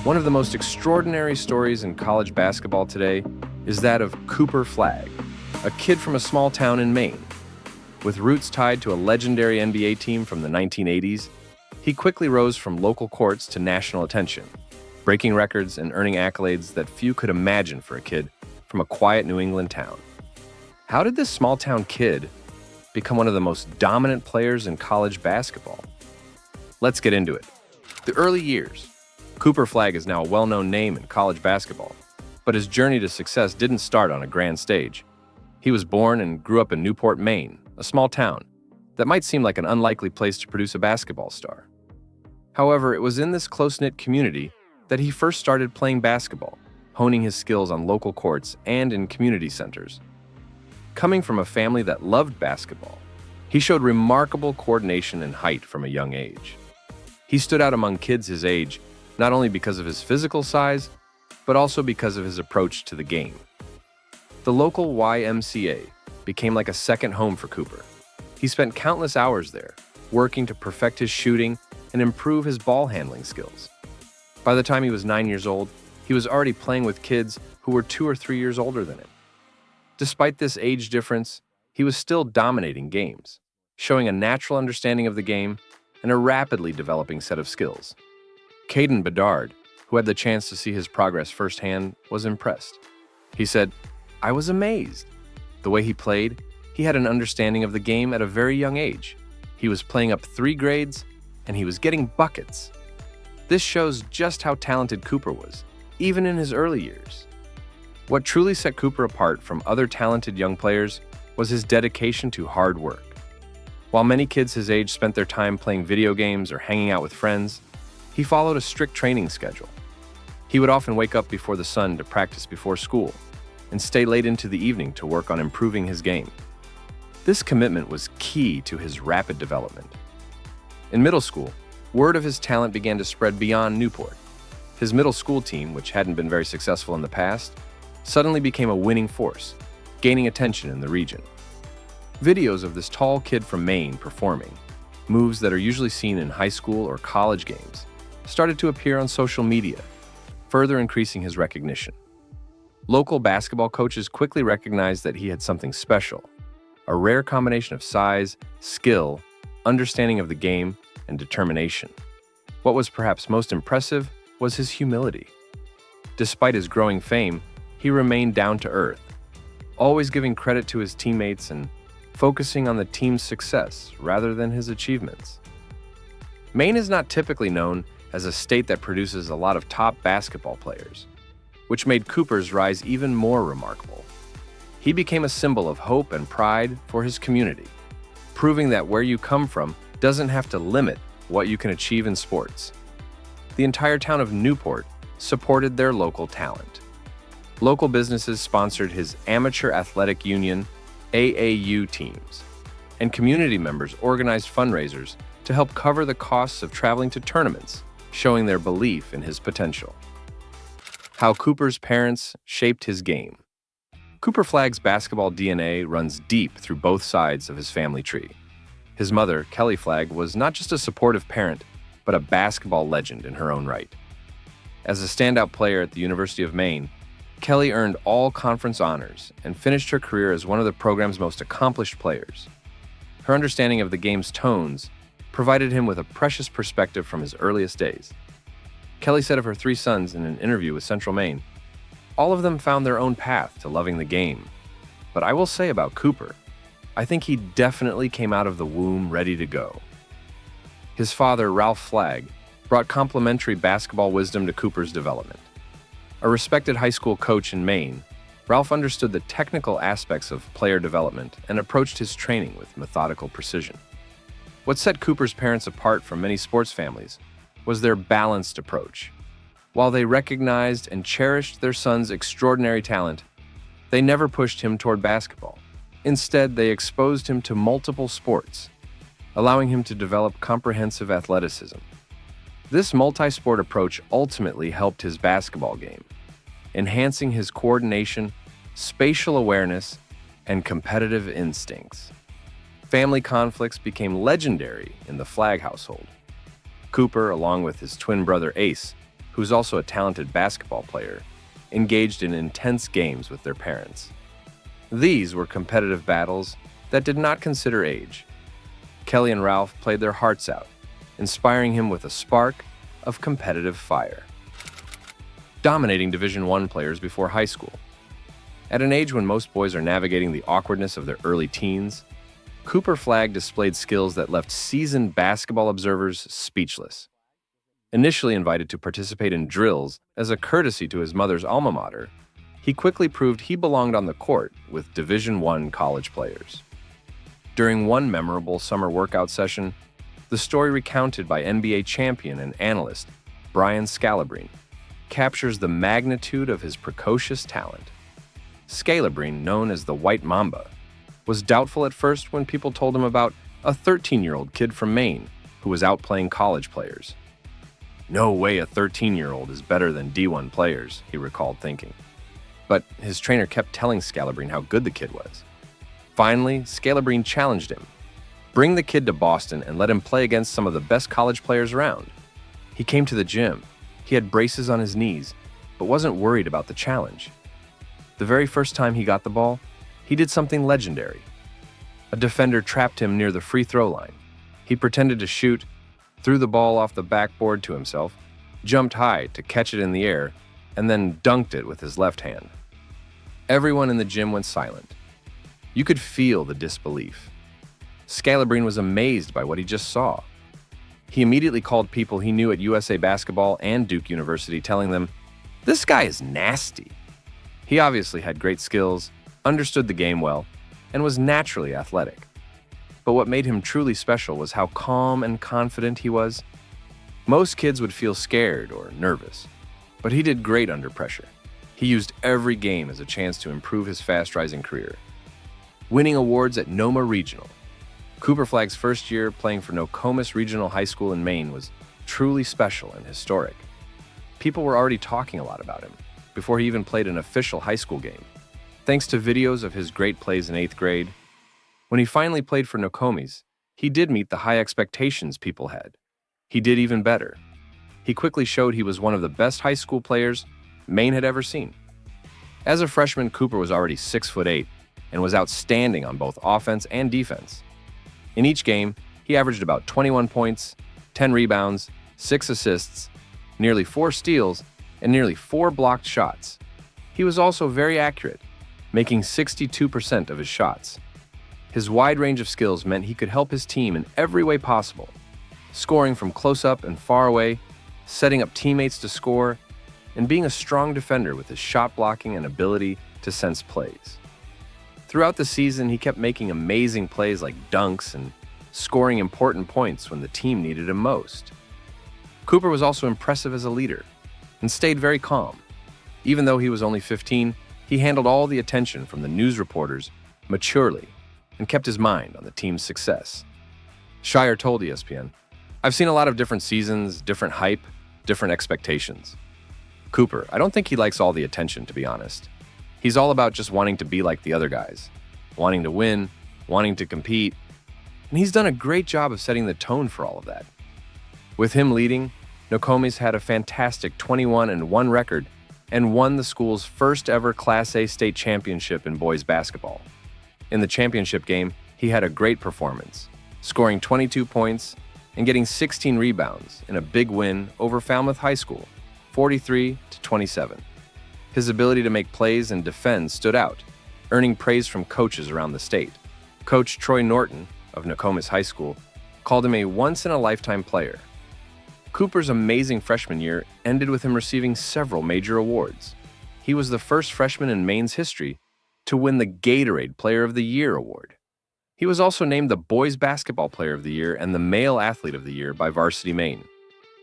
One of the most extraordinary stories in college basketball today is that of Cooper Flagg, a kid from a small town in Maine. With roots tied to a legendary NBA team from the 1980s, he quickly rose from local courts to national attention, breaking records and earning accolades that few could imagine for a kid from a quiet New England town. How did this small-town kid become one of the most dominant players in college basketball? Let's get into it. The early years. Cooper Flagg is now a well-known name in college basketball, but his journey to success didn't start on a grand stage. He was born and grew up in Newport, Maine, a small town that might seem like an unlikely place to produce a basketball star. However, it was in this close-knit community that he first started playing basketball, honing his skills on local courts and in community centers. Coming from a family that loved basketball, he showed remarkable coordination and height from a young age. He stood out among kids his age not only because of his physical size, but also because of his approach to the game. The local YMCA became like a second home for Cooper. He spent countless hours there, working to perfect his shooting and improve his ball handling skills. By the time he was 9 years old, he was already playing with kids who were 2 or 3 years older than him. Despite this age difference, he was still dominating games, showing a natural understanding of the game and a rapidly developing set of skills. Caden Bedard, who had the chance to see his progress firsthand, was impressed. He said, "I was amazed. The way he played, he had an understanding of the game at a very young age. He was playing up 3 grades, and he was getting buckets." This shows just how talented Cooper was, even in his early years. What truly set Cooper apart from other talented young players was his dedication to hard work. While many kids his age spent their time playing video games or hanging out with friends, he followed a strict training schedule. He would often wake up before the sun to practice before school and stay late into the evening to work on improving his game. This commitment was key to his rapid development. In middle school, word of his talent began to spread beyond Newport. His middle school team, which hadn't been very successful in the past, suddenly became a winning force, gaining attention in the region. Videos of this tall kid from Maine performing, moves that are usually seen in high school or college games, started to appear on social media, further increasing his recognition. Local basketball coaches quickly recognized that he had something special, a rare combination of size, skill, understanding of the game, and determination. What was perhaps most impressive was his humility. Despite his growing fame, he remained down to earth, always giving credit to his teammates and focusing on the team's success rather than his achievements. Maine is not typically known as a state that produces a lot of top basketball players, which made Cooper's rise even more remarkable. He became a symbol of hope and pride for his community, proving that where you come from doesn't have to limit what you can achieve in sports. The entire town of Newport supported their local talent. Local businesses sponsored his Amateur Athletic Union AAU teams, and community members organized fundraisers to help cover the costs of traveling to tournaments, showing their belief in his potential. How Cooper's parents shaped his game. Cooper Flagg's basketball DNA runs deep through both sides of his family tree. His mother, Kelly Flagg, was not just a supportive parent, but a basketball legend in her own right. As a standout player at the University of Maine, Kelly earned all conference honors and finished her career as one of the program's most accomplished players. Her understanding of the game's tones provided him with a precious perspective from his earliest days. Kelly said of her 3 sons in an interview with Central Maine, "All of them found their own path to loving the game. But I will say about Cooper, I think he definitely came out of the womb ready to go." His father, Ralph Flagg, brought complementary basketball wisdom to Cooper's development. A respected high school coach in Maine, Ralph understood the technical aspects of player development and approached his training with methodical precision. What set Cooper's parents apart from many sports families was their balanced approach. While they recognized and cherished their son's extraordinary talent, they never pushed him toward basketball. Instead, they exposed him to multiple sports, allowing him to develop comprehensive athleticism. This multi-sport approach ultimately helped his basketball game, enhancing his coordination, spatial awareness, and competitive instincts. Family conflicts became legendary in the Flagg household. Cooper, along with his twin brother Ace, who's also a talented basketball player, engaged in intense games with their parents. These were competitive battles that did not consider age. Kelly and Ralph played their hearts out, inspiring him with a spark of competitive fire. Dominating Division I players before high school. At an age when most boys are navigating the awkwardness of their early teens, Cooper Flagg displayed skills that left seasoned basketball observers speechless. Initially invited to participate in drills as a courtesy to his mother's alma mater, he quickly proved he belonged on the court with Division I college players. During one memorable summer workout session, the story recounted by NBA champion and analyst Brian Scalabrine captures the magnitude of his precocious talent. Scalabrine, known as the White Mamba, was doubtful at first when people told him about a 13-year-old kid from Maine who was out playing college players. No way a 13-year-old is better than D1 players, he recalled thinking. But his trainer kept telling Scalabrine how good the kid was. Finally, Scalabrine challenged him. Bring the kid to Boston and let him play against some of the best college players around. He came to the gym. He had braces on his knees, but wasn't worried about the challenge. The very first time he got the ball, he did something legendary. A defender trapped him near the free throw line. He pretended to shoot, threw the ball off the backboard to himself, jumped high to catch it in the air, and then dunked it with his left hand. Everyone in the gym went silent. You could feel the disbelief. Scalabrine was amazed by what he just saw. He immediately called people he knew at USA Basketball and Duke University, telling them, "This guy is nasty." He obviously had great skills, understood the game well, and was naturally athletic. But what made him truly special was how calm and confident he was. Most kids would feel scared or nervous, but he did great under pressure. He used every game as a chance to improve his fast-rising career. Winning awards at NMA Regional. Cooper Flagg's first year playing for Nokomis Regional High School in Maine was truly special and historic. People were already talking a lot about him before he even played an official high school game. Thanks to videos of his great plays in 8th grade, when he finally played for Nokomis, he did meet the high expectations people had. He did even better. He quickly showed he was one of the best high school players Maine had ever seen. As a freshman, Cooper was already 6'8" and was outstanding on both offense and defense. In each game, he averaged about 21 points, 10 rebounds, 6 assists, nearly 4 steals, and nearly 4 blocked shots. He was also very accurate, making 62% of his shots. His wide range of skills meant he could help his team in every way possible, scoring from close up and far away, setting up teammates to score, and being a strong defender with his shot blocking and ability to sense plays. Throughout the season, he kept making amazing plays like dunks and scoring important points when the team needed him most. Cooper was also impressive as a leader and stayed very calm. Even though he was only 15, he handled all the attention from the news reporters maturely and kept his mind on the team's success. Shire told ESPN, "I've seen a lot of different seasons, different hype, different expectations. Cooper, I don't think he likes all the attention, to be honest. He's all about just wanting to be like the other guys, wanting to win, wanting to compete, and he's done a great job of setting the tone for all of that." With him leading, Nokomis had a fantastic 21-1 record and won the school's first ever Class A state championship in boys basketball. In the championship game, he had a great performance, scoring 22 points and getting 16 rebounds in a big win over Falmouth High School, 43-27. His ability to make plays and defend stood out, earning praise from coaches around the state. Coach Troy Norton of Nokomis High School called him a once-in-a-lifetime player. Cooper's amazing freshman year ended with him receiving several major awards. He was the first freshman in Maine's history to win the Gatorade Player of the Year award. He was also named the Boys Basketball Player of the Year and the Male Athlete of the Year by Varsity Maine.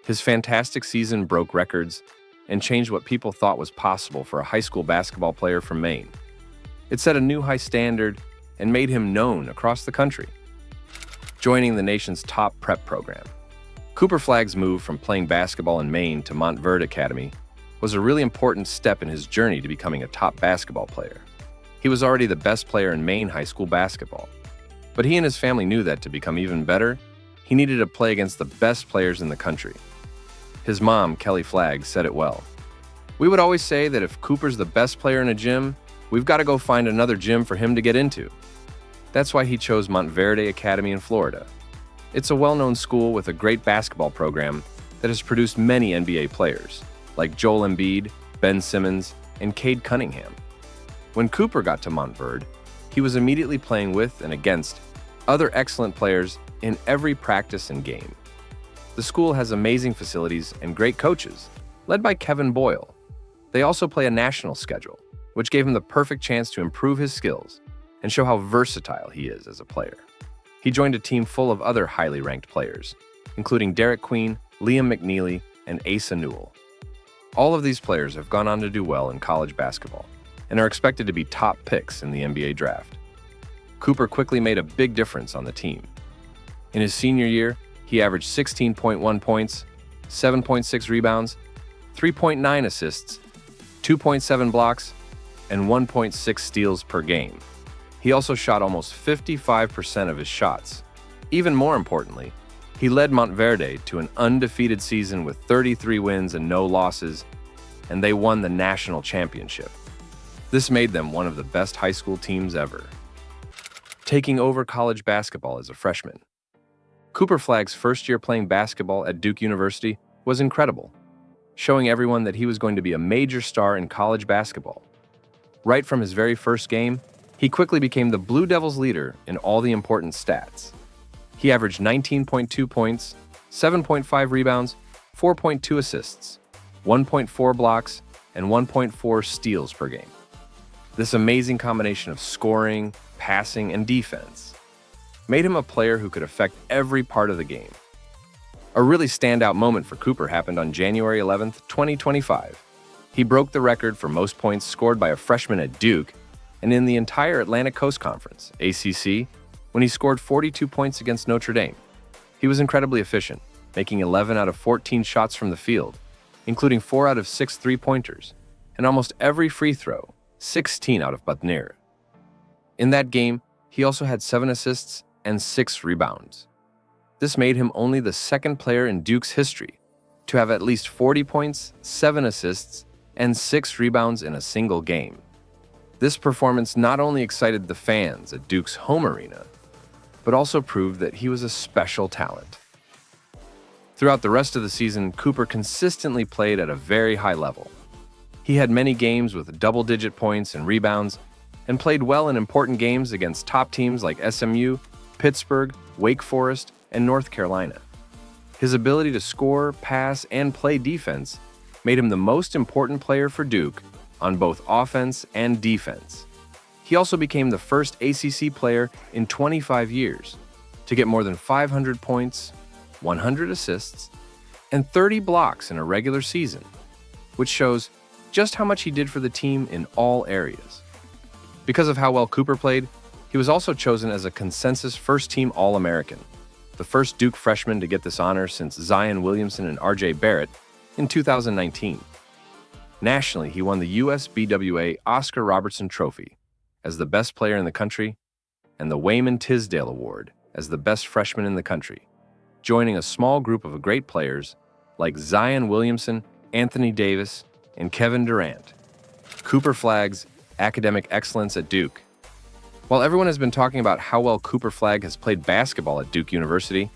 His fantastic season broke records and changed what people thought was possible for a high school basketball player from Maine. It set a new high standard and made him known across the country. Joining the nation's top prep program. Cooper Flagg's move from playing basketball in Maine to Montverde Academy was a really important step in his journey to becoming a top basketball player. He was already the best player in Maine high school basketball, but he and his family knew that to become even better, he needed to play against the best players in the country. His mom, Kelly Flagg, said it well. "We would always say that if Cooper's the best player in a gym, we've got to go find another gym for him to get into." That's why he chose Montverde Academy in Florida. It's a well-known school with a great basketball program that has produced many NBA players, like Joel Embiid, Ben Simmons, and Cade Cunningham. When Cooper got to Montverde, he was immediately playing with and against other excellent players in every practice and game. The school has amazing facilities and great coaches, led by Kevin Boyle. They also play a national schedule, which gave him the perfect chance to improve his skills and show how versatile he is as a player. He joined a team full of other highly ranked players, including Derek Queen, Liam McNeely, and Asa Newell. All of these players have gone on to do well in college basketball and are expected to be top picks in the NBA draft. Cooper quickly made a big difference on the team. In his senior year, he averaged 16.1 points, 7.6 rebounds, 3.9 assists, 2.7 blocks, and 1.6 steals per game. He also shot almost 55% of his shots. Even more importantly, he led Montverde to an undefeated season with 33 wins and no losses, and they won the national championship. This made them one of the best high school teams ever. Taking over college basketball as a freshman. Cooper Flagg's first year playing basketball at Duke University was incredible, showing everyone that he was going to be a major star in college basketball. Right from his very first game, he quickly became the Blue Devils' leader in all the important stats. He averaged 19.2 points, 7.5 rebounds, 4.2 assists, 1.4 blocks, and 1.4 steals per game. This amazing combination of scoring, passing, and defense made him a player who could affect every part of the game. A really standout moment for Cooper happened on January 11, 2025. He broke the record for most points scored by a freshman at Duke and in the entire Atlantic Coast Conference, ACC, when he scored 42 points against Notre Dame. He was incredibly efficient, making 11 out of 14 shots from the field, including 4 out of 6 three-pointers, and almost every free throw, 16 out of but near. In that game, he also had 7 assists and 6 rebounds. This made him only the second player in Duke's history to have at least 40 points, 7 assists, and 6 rebounds in a single game. This performance not only excited the fans at Duke's home arena, but also proved that he was a special talent. Throughout the rest of the season, Cooper consistently played at a very high level. He had many games with double-digit points and rebounds, and played well in important games against top teams like SMU, Pittsburgh, Wake Forest, and North Carolina. His ability to score, pass, and play defense made him the most important player for Duke on both offense and defense. He also became the first ACC player in 25 years to get more than 500 points, 100 assists, and 30 blocks in a regular season, which shows just how much he did for the team in all areas. Because of how well Cooper played, he was also chosen as a consensus first-team All-American, the first Duke freshman to get this honor since Zion Williamson and R.J. Barrett in 2019. Nationally, he won the USBWA Oscar Robertson Trophy as the best player in the country and the Wayman Tisdale Award as the best freshman in the country, joining a small group of great players like Zion Williamson, Anthony Davis, and Kevin Durant. Cooper Flagg's academic excellence at Duke. While everyone has been talking about how well Cooper Flagg has played basketball at Duke University,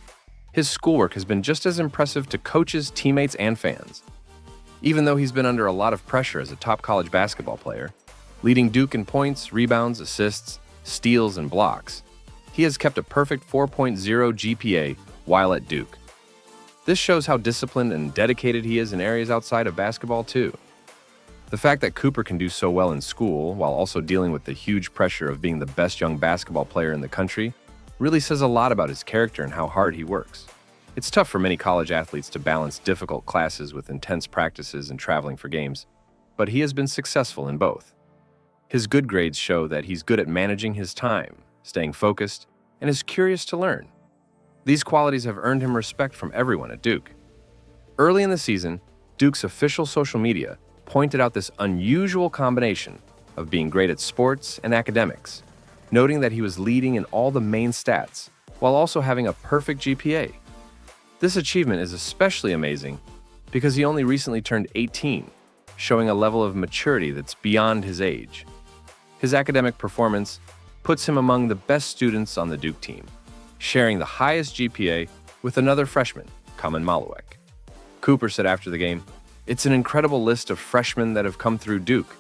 his schoolwork has been just as impressive to coaches, teammates, and fans. Even though he's been under a lot of pressure as a top college basketball player, leading Duke in points, rebounds, assists, steals, and blocks, he has kept a perfect 4.0 GPA while at Duke. This shows how disciplined and dedicated he is in areas outside of basketball, too. The fact that Cooper can do so well in school while also dealing with the huge pressure of being the best young basketball player in the country really says a lot about his character and how hard he works. It's tough for many college athletes to balance difficult classes with intense practices and traveling for games, but he has been successful in both. His good grades show that he's good at managing his time, staying focused, and is curious to learn. These qualities have earned him respect from everyone at Duke. Early in the season, Duke's official social media pointed out this unusual combination of being great at sports and academics, noting that he was leading in all the main stats while also having a perfect GPA. This achievement is especially amazing because he only recently turned 18, showing a level of maturity that's beyond his age. His academic performance puts him among the best students on the Duke team, sharing the highest GPA with another freshman, Kamen Malawek. Cooper said after the game, "It's an incredible list of freshmen that have come through Duke.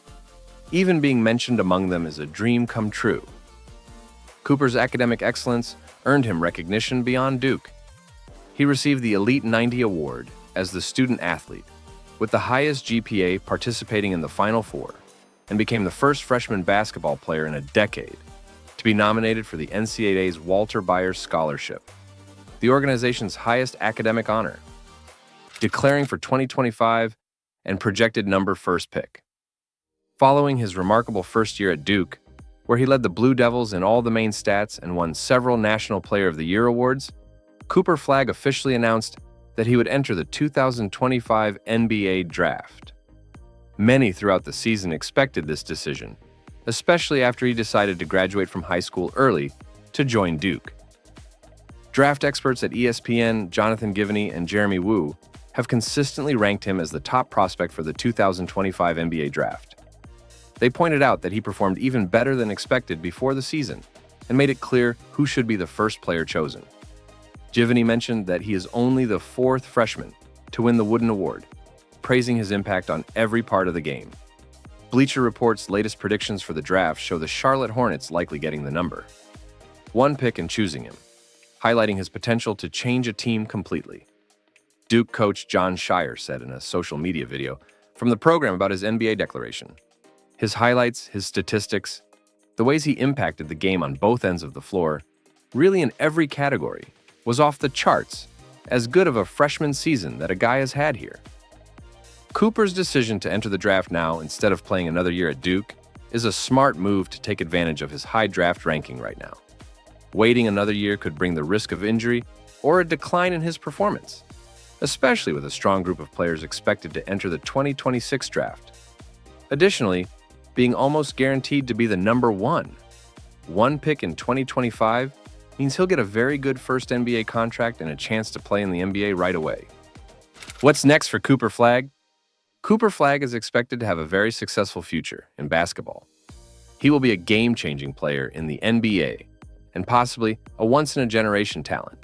Even being mentioned among them is a dream come true." Cooper's academic excellence earned him recognition beyond Duke. He received the Elite 90 award as the student athlete, with the highest GPA participating in the Final Four, and became the first freshman basketball player in a decade to be nominated for the NCAA's Walter Byers Scholarship, the organization's highest academic honor, declaring for 2025 and projected number first pick. Following his remarkable first year at Duke, where he led the Blue Devils in all the main stats and won several National Player of the Year awards, Cooper Flagg officially announced that he would enter the 2025 NBA Draft. Many throughout the season expected this decision, especially after he decided to graduate from high school early to join Duke. Draft experts at ESPN, Jonathan Givney and Jeremy Woo, have consistently ranked him as the top prospect for the 2025 NBA Draft. They pointed out that he performed even better than expected before the season and made it clear who should be the first player chosen. Givney mentioned that he is only the fourth freshman to win the Wooden Award, praising his impact on every part of the game. Bleacher Report's latest predictions for the draft show the Charlotte Hornets likely getting the number one pick and choosing him, highlighting his potential to change a team completely. Duke coach John Shire said in a social media video from the program about his NBA declaration, "His highlights, his statistics, the ways he impacted the game on both ends of the floor, really in every category, was off the charts, as good of a freshman season that a guy has had here." Cooper's decision to enter the draft now instead of playing another year at Duke is a smart move to take advantage of his high draft ranking right now. Waiting another year could bring the risk of injury or a decline in his performance, especially with a strong group of players expected to enter the 2026 draft. Additionally, being almost guaranteed to be the number one pick in 2025 means he'll get a very good first NBA contract and a chance to play in the NBA right away. What's next for Cooper Flagg? Cooper Flagg is expected to have a very successful future in basketball. He will be a game-changing player in the NBA and possibly a once-in-a-generation talent.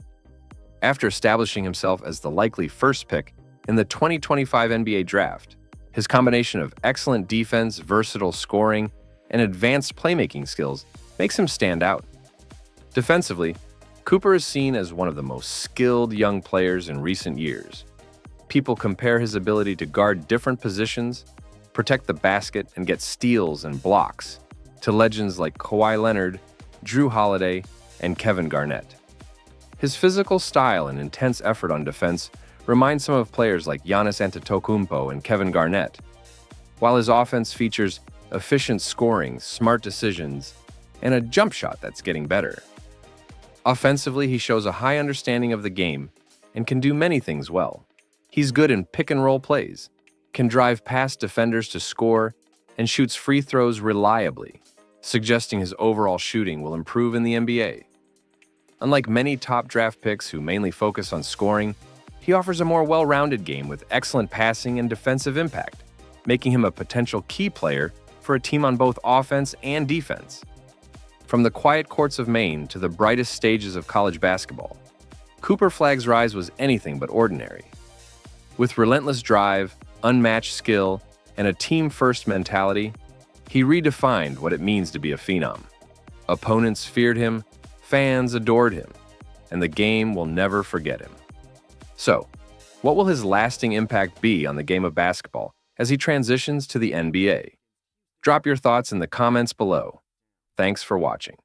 After establishing himself as the likely first pick in the 2025 NBA Draft, his combination of excellent defense, versatile scoring, and advanced playmaking skills makes him stand out. Defensively, Cooper is seen as one of the most skilled young players in recent years. People compare his ability to guard different positions, protect the basket, and get steals and blocks to legends like Kawhi Leonard, Drew Holiday, and Kevin Garnett. His physical style and intense effort on defense remind some of players like Giannis Antetokounmpo and Kevin Garnett, while his offense features efficient scoring, smart decisions, and a jump shot that's getting better. Offensively, he shows a high understanding of the game and can do many things well. He's good in pick-and-roll plays, can drive past defenders to score, and shoots free throws reliably, suggesting his overall shooting will improve in the NBA. Unlike many top draft picks who mainly focus on scoring, he offers a more well-rounded game with excellent passing and defensive impact, making him a potential key player for a team on both offense and defense. From the quiet courts of Maine to the brightest stages of college basketball, Cooper Flagg's rise was anything but ordinary. With relentless drive, unmatched skill, and a team-first mentality, he redefined what it means to be a phenom. Opponents feared him, fans adored him, and the game will never forget him. So, what will his lasting impact be on the game of basketball as he transitions to the NBA? Drop your thoughts in the comments below. Thanks for watching.